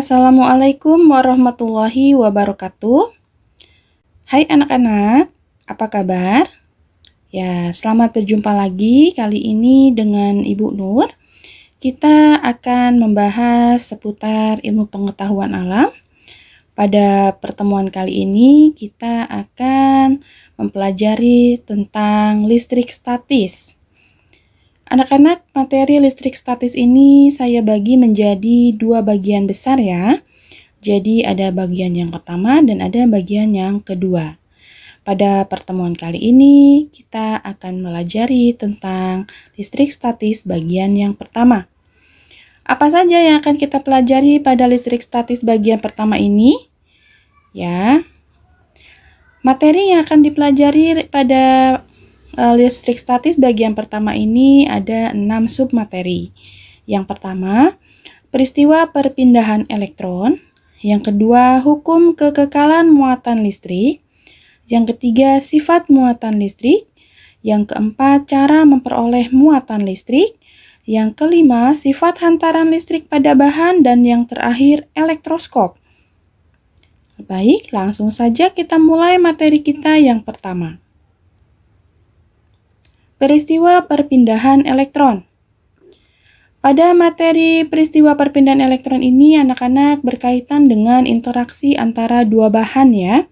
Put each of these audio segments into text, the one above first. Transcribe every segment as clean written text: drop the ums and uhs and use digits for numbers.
Assalamualaikum warahmatullahi wabarakatuh. Hai anak-anak, apa kabar? Ya, selamat berjumpa lagi kali ini dengan Ibu Nur. Kita akan membahas seputar ilmu pengetahuan alam. Pada pertemuan kali ini kita akan mempelajari tentang listrik statis. Anak-anak, materi listrik statis ini saya bagi menjadi dua bagian besar ya. Jadi ada bagian yang pertama dan ada bagian yang kedua. Pada pertemuan kali ini kita akan mempelajari tentang listrik statis bagian yang pertama. Apa saja yang akan kita pelajari pada listrik statis bagian pertama ini? Ya, materi yang akan dipelajari pada listrik statis bagian pertama ini ada 6 submateri. Yang pertama, peristiwa perpindahan elektron. Yang kedua, hukum kekekalan muatan listrik. Yang ketiga, sifat muatan listrik. Yang keempat, cara memperoleh muatan listrik. Yang kelima, sifat hantaran listrik pada bahan. Dan yang terakhir, elektroskop. Baik, langsung saja kita mulai materi kita yang pertama. Peristiwa perpindahan elektron. Pada materi peristiwa perpindahan elektron ini, anak-anak berkaitan dengan interaksi antara dua bahan ya.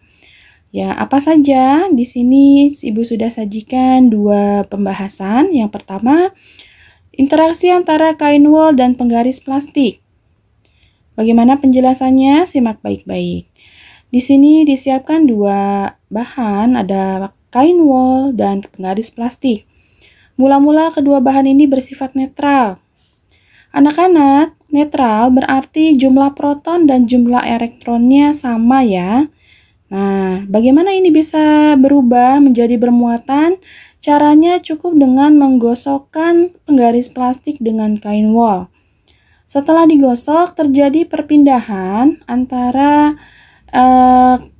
Ya, apa saja? Di sini Ibu sudah sajikan dua pembahasan. Yang pertama, interaksi antara kain wol dan penggaris plastik. Bagaimana penjelasannya? Simak baik-baik. Di sini disiapkan dua bahan, ada kain wol dan penggaris plastik. Mula-mula kedua bahan ini bersifat netral. Anak-anak, netral berarti jumlah proton dan jumlah elektronnya sama ya. Nah, bagaimana ini bisa berubah menjadi bermuatan? Caranya cukup dengan menggosokkan penggaris plastik dengan kain wol. Setelah digosok, terjadi perpindahan antara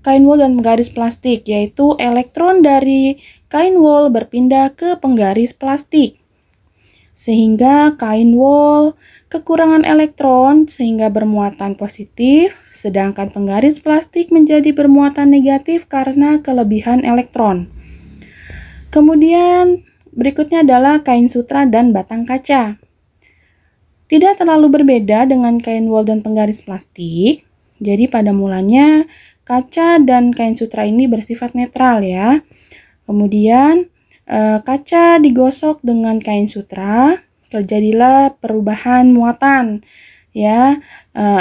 kain wol dan penggaris plastik, yaitu elektron dari kain wol berpindah ke penggaris plastik. Sehingga kain wol kekurangan elektron sehingga bermuatan positif, sedangkan penggaris plastik menjadi bermuatan negatif karena kelebihan elektron. Kemudian berikutnya adalah kain sutra dan batang kaca. Tidak terlalu berbeda dengan kain wol dan penggaris plastik. Jadi pada mulanya kaca dan kain sutra ini bersifat netral ya. Kemudian kaca digosok dengan kain sutra, terjadilah perubahan muatan ya.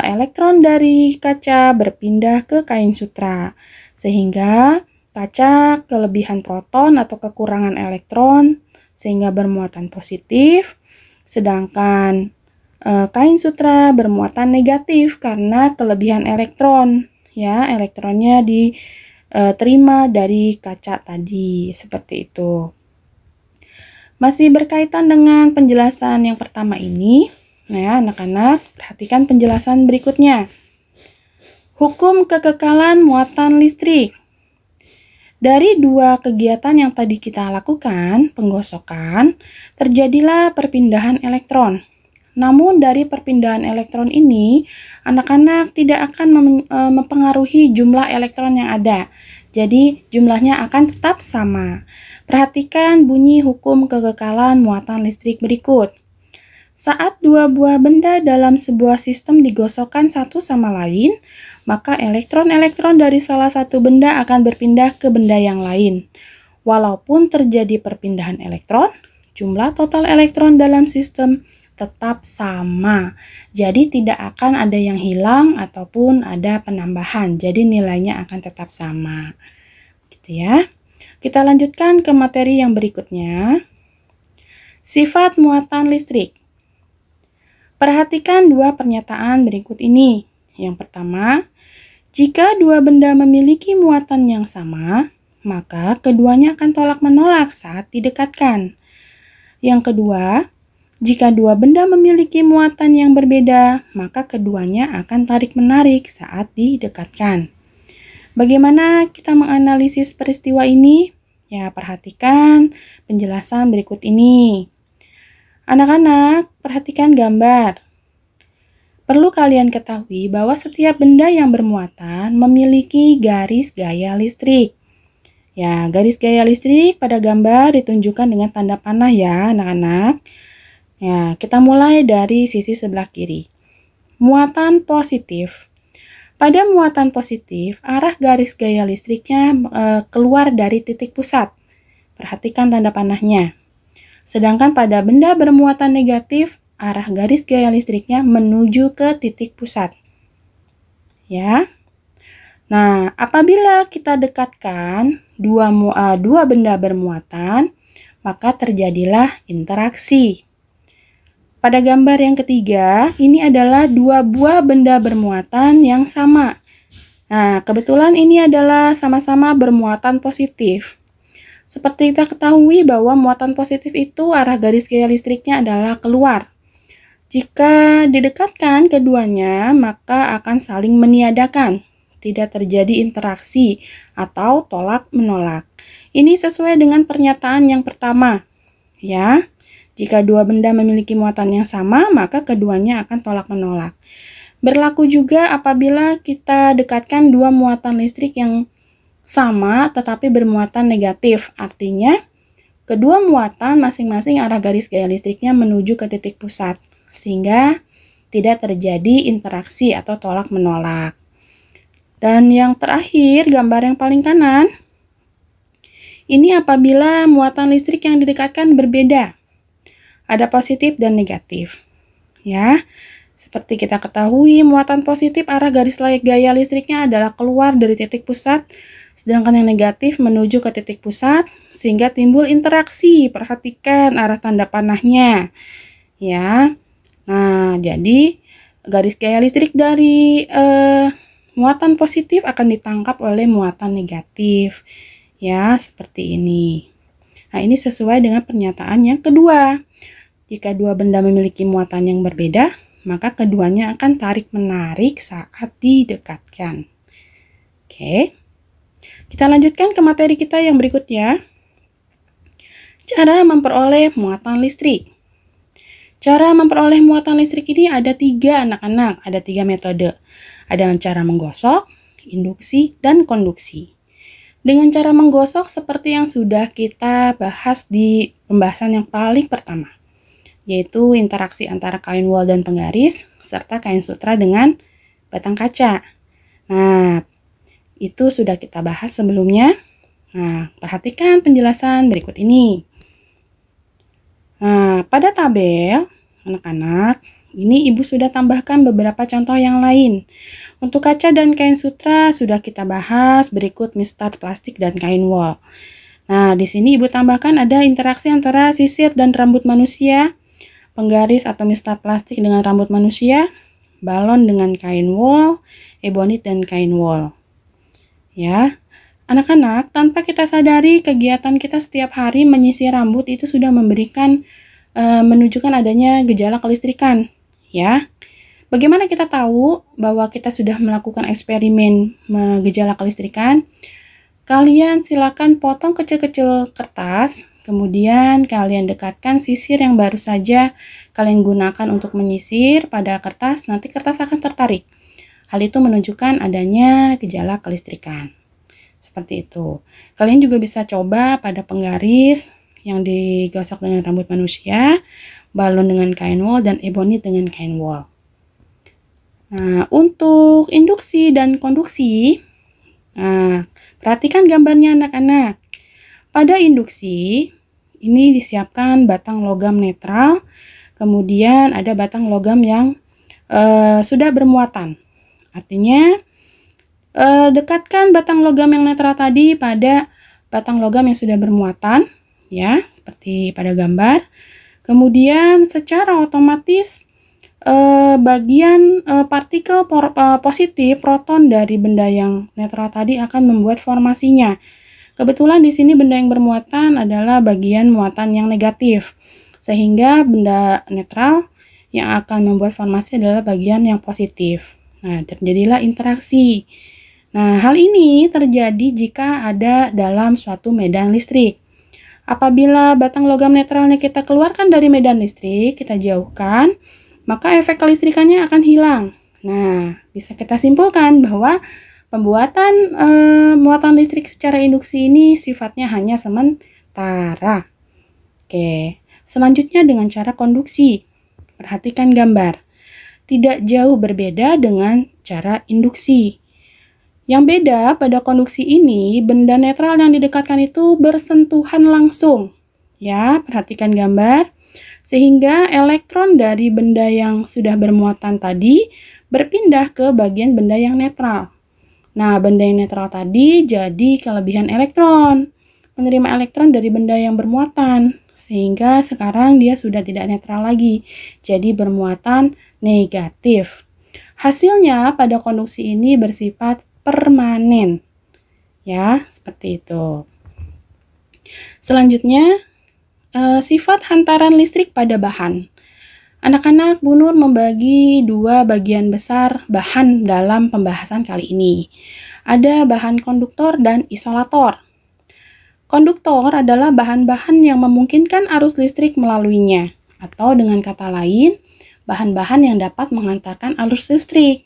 Elektron dari kaca berpindah ke kain sutra sehingga kaca kelebihan proton atau kekurangan elektron sehingga bermuatan positif, sedangkan kain sutra bermuatan negatif karena kelebihan elektron ya, elektronnya diterima dari kaca tadi, seperti itu. Masih berkaitan dengan penjelasan yang pertama ini, nah ya anak-anak, perhatikan penjelasan berikutnya. Hukum kekekalan muatan listrik. Dari dua kegiatan yang tadi kita lakukan, penggosokan, terjadilah perpindahan elektron. Namun dari perpindahan elektron ini, anak-anak tidak akan mempengaruhi jumlah elektron yang ada. Jadi jumlahnya akan tetap sama. Perhatikan bunyi hukum kekekalan muatan listrik berikut. Saat dua buah benda dalam sebuah sistem digosokkan satu sama lain, maka elektron-elektron dari salah satu benda akan berpindah ke benda yang lain. Walaupun terjadi perpindahan elektron, jumlah total elektron dalam sistem tetap sama. Jadi tidak akan ada yang hilang ataupun ada penambahan. Jadi nilainya akan tetap sama. Gitu ya. Kita lanjutkan ke materi yang berikutnya. Sifat muatan listrik. Perhatikan dua pernyataan berikut ini. Yang pertama, jika dua benda memiliki muatan yang sama, maka keduanya akan tolak-menolak saat didekatkan. Yang kedua, jika dua benda memiliki muatan yang berbeda, maka keduanya akan tarik-menarik saat didekatkan. Bagaimana kita menganalisis peristiwa ini? Ya, perhatikan penjelasan berikut ini. Anak-anak, perhatikan gambar. Perlu kalian ketahui bahwa setiap benda yang bermuatan memiliki garis gaya listrik. Ya, garis gaya listrik pada gambar ditunjukkan dengan tanda panah ya, anak-anak. Ya, kita mulai dari sisi sebelah kiri. Muatan positif. Pada muatan positif, arah garis gaya listriknya keluar dari titik pusat. Perhatikan tanda panahnya. Sedangkan pada benda bermuatan negatif, arah garis gaya listriknya menuju ke titik pusat. Ya. Nah, apabila kita dekatkan dua benda bermuatan, maka terjadilah interaksi. Pada gambar yang ketiga, ini adalah dua buah benda bermuatan yang sama. Nah, kebetulan ini adalah sama-sama bermuatan positif. Seperti kita ketahui bahwa muatan positif itu arah garis gaya listriknya adalah keluar. Jika didekatkan keduanya, maka akan saling meniadakan. Tidak terjadi interaksi atau tolak-menolak. Ini sesuai dengan pernyataan yang pertama. Ya. Jika dua benda memiliki muatan yang sama, maka keduanya akan tolak-menolak. Berlaku juga apabila kita dekatkan dua muatan listrik yang sama tetapi bermuatan negatif. Artinya, kedua muatan masing-masing arah garis gaya listriknya menuju ke titik pusat, sehingga tidak terjadi interaksi atau tolak-menolak. Dan yang terakhir, gambar yang paling kanan, ini apabila muatan listrik yang didekatkan berbeda. Ada positif dan negatif. Ya, seperti kita ketahui, muatan positif arah garis gaya listriknya adalah keluar dari titik pusat, sedangkan yang negatif menuju ke titik pusat, sehingga timbul interaksi. Perhatikan arah tanda panahnya. Ya, nah jadi garis gaya listrik dari muatan positif akan ditangkap oleh muatan negatif. Ya, seperti ini. Nah, ini sesuai dengan pernyataan yang kedua. Jika dua benda memiliki muatan yang berbeda, maka keduanya akan tarik-menarik saat didekatkan. Oke, kita lanjutkan ke materi kita yang berikutnya. Cara memperoleh muatan listrik. Cara memperoleh muatan listrik ini ada 3 anak-anak, ada 3 metode. Ada cara menggosok, induksi, dan konduksi. Dengan cara menggosok seperti yang sudah kita bahas di pembahasan yang paling pertama, yaitu interaksi antara kain wol dan penggaris, serta kain sutra dengan batang kaca. Nah, itu sudah kita bahas sebelumnya. Nah, perhatikan penjelasan berikut ini. Nah, pada tabel, anak-anak, ini Ibu sudah tambahkan beberapa contoh yang lain. Untuk kaca dan kain sutra sudah kita bahas, berikut mistar plastik dan kain wol. Nah, di sini Ibu tambahkan ada interaksi antara sisir dan rambut manusia, penggaris atau mistar plastik dengan rambut manusia, balon dengan kain wol, ebonit dan kain wol. Ya, anak-anak, tanpa kita sadari kegiatan kita setiap hari menyisir rambut itu sudah menunjukkan adanya gejala kelistrikan. Ya, bagaimana kita tahu bahwa kita sudah melakukan eksperimen gejala kelistrikan? Kalian silakan potong kecil-kecil kertas. Kemudian kalian dekatkan sisir yang baru saja kalian gunakan untuk menyisir pada kertas, nanti kertas akan tertarik. Hal itu menunjukkan adanya gejala kelistrikan. Seperti itu. Kalian juga bisa coba pada penggaris yang digosok dengan rambut manusia, balon dengan kain wol, dan ebonit dengan kain wol. Nah, untuk induksi dan konduksi, perhatikan gambarnya anak-anak. Pada induksi, ini disiapkan batang logam netral, kemudian ada batang logam yang sudah bermuatan. Artinya, dekatkan batang logam yang netral tadi pada batang logam yang sudah bermuatan, ya, seperti pada gambar. Kemudian, secara otomatis, bagian partikel positif proton dari benda yang netral tadi akan membuat formasinya. Kebetulan di sini benda yang bermuatan adalah bagian muatan yang negatif, sehingga benda netral yang akan membuat formasi adalah bagian yang positif. Nah, terjadilah interaksi. Nah, hal ini terjadi jika ada dalam suatu medan listrik. Apabila batang logam netralnya kita keluarkan dari medan listrik, kita jauhkan, maka efek kelistrikannya akan hilang. Nah, bisa kita simpulkan bahwa pembuatan muatan listrik secara induksi ini sifatnya hanya sementara. Oke, selanjutnya dengan cara konduksi. Perhatikan gambar. Tidak jauh berbeda dengan cara induksi. Yang beda pada konduksi ini, benda netral yang didekatkan itu bersentuhan langsung. Ya, perhatikan gambar. Sehingga elektron dari benda yang sudah bermuatan tadi berpindah ke bagian benda yang netral. Nah, benda yang netral tadi jadi kelebihan elektron. Menerima elektron dari benda yang bermuatan. Sehingga sekarang dia sudah tidak netral lagi. Jadi bermuatan negatif. Hasilnya pada konduksi ini bersifat permanen. Ya, seperti itu. Selanjutnya, sifat hantaran listrik pada bahan. Anak-anak, Bu Nur membagi dua bagian besar bahan dalam pembahasan kali ini. Ada bahan konduktor dan isolator. Konduktor adalah bahan-bahan yang memungkinkan arus listrik melaluinya, atau dengan kata lain, bahan-bahan yang dapat menghantarkan arus listrik.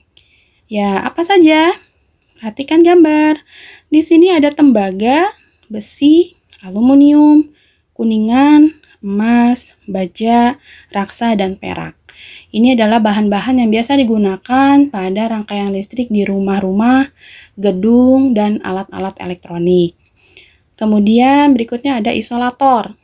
Ya, apa saja? Perhatikan gambar. Di sini ada tembaga, besi, aluminium, kuningan, emas, baja, raksa, dan perak. Ini adalah bahan-bahan yang biasa digunakan pada rangkaian listrik di rumah-rumah, gedung, dan alat-alat elektronik. Kemudian berikutnya ada isolator.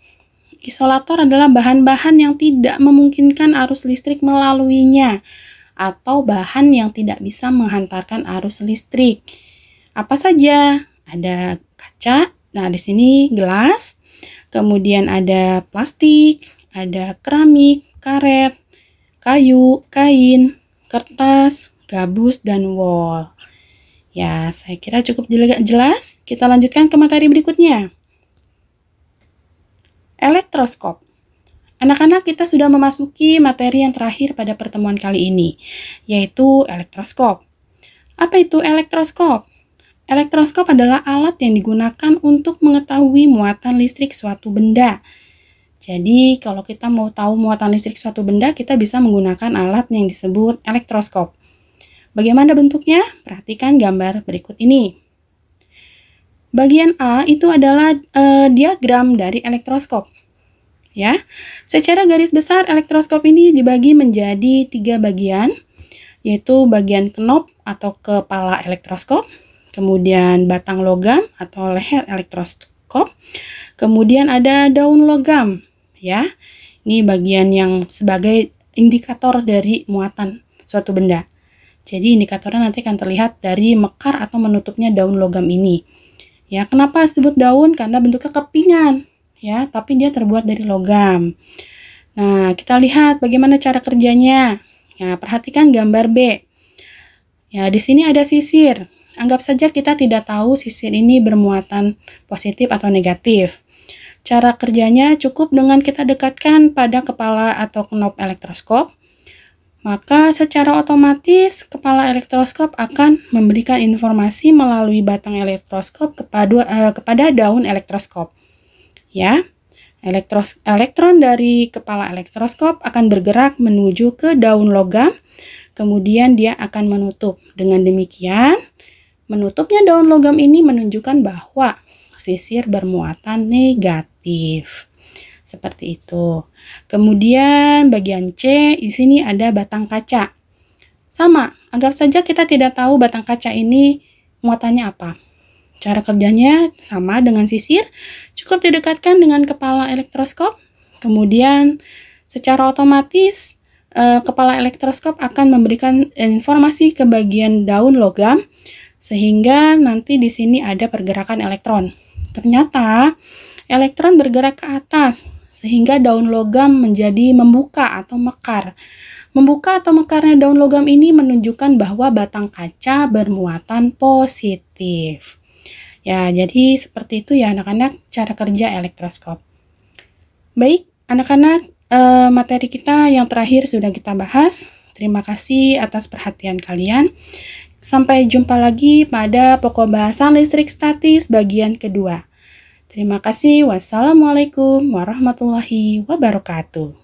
Isolator adalah bahan-bahan yang tidak memungkinkan arus listrik melaluinya, atau bahan yang tidak bisa menghantarkan arus listrik. Apa saja? Ada kaca, nah di sini gelas, kemudian ada plastik, ada keramik, karet, kayu, kain, kertas, gabus, dan wol. Ya, saya kira cukup jelas. Kita lanjutkan ke materi berikutnya. Elektroskop. Anak-anak, kita sudah memasuki materi yang terakhir pada pertemuan kali ini, yaitu elektroskop. Apa itu elektroskop? Elektroskop adalah alat yang digunakan untuk mengetahui muatan listrik suatu benda. Jadi, kalau kita mau tahu muatan listrik suatu benda, kita bisa menggunakan alat yang disebut elektroskop. Bagaimana bentuknya? Perhatikan gambar berikut ini. Bagian A itu adalah diagram dari elektroskop. Ya, secara garis besar elektroskop ini dibagi menjadi 3 bagian, yaitu bagian knob atau kepala elektroskop, kemudian batang logam atau leher elektroskop, kemudian ada daun logam. Ya, ini bagian yang sebagai indikator dari muatan suatu benda. Jadi indikatornya nanti akan terlihat dari mekar atau menutupnya daun logam ini. Ya, kenapa disebut daun? Karena bentuknya kepingan. Ya, tapi dia terbuat dari logam. Nah, kita lihat bagaimana cara kerjanya. Ya, perhatikan gambar B. Ya, di sini ada sisir. Anggap saja kita tidak tahu sisir ini bermuatan positif atau negatif. Cara kerjanya cukup dengan kita dekatkan pada kepala atau knob elektroskop. Maka secara otomatis kepala elektroskop akan memberikan informasi melalui batang elektroskop kepada daun elektroskop. Ya, elektron dari kepala elektroskop akan bergerak menuju ke daun logam, kemudian dia akan menutup. Dengan demikian, menutupnya daun logam ini menunjukkan bahwa sisir bermuatan negatif. Seperti itu. Kemudian bagian C, di sini ada batang kaca. Sama, anggap saja kita tidak tahu batang kaca ini muatannya apa. Cara kerjanya sama dengan sisir, cukup didekatkan dengan kepala elektroskop, kemudian secara otomatis kepala elektroskop akan memberikan informasi ke bagian daun logam, sehingga nanti di sini ada pergerakan elektron. Ternyata elektron bergerak ke atas, sehingga daun logam menjadi membuka atau mekar. Membuka atau mekarnya daun logam ini menunjukkan bahwa batang kaca bermuatan positif. Ya, jadi seperti itu ya anak-anak cara kerja elektroskop. Baik, anak-anak, materi kita yang terakhir sudah kita bahas. Terima kasih atas perhatian kalian. Sampai jumpa lagi pada pokok bahasan listrik statis bagian kedua. Terima kasih. Wassalamualaikum warahmatullahi wabarakatuh.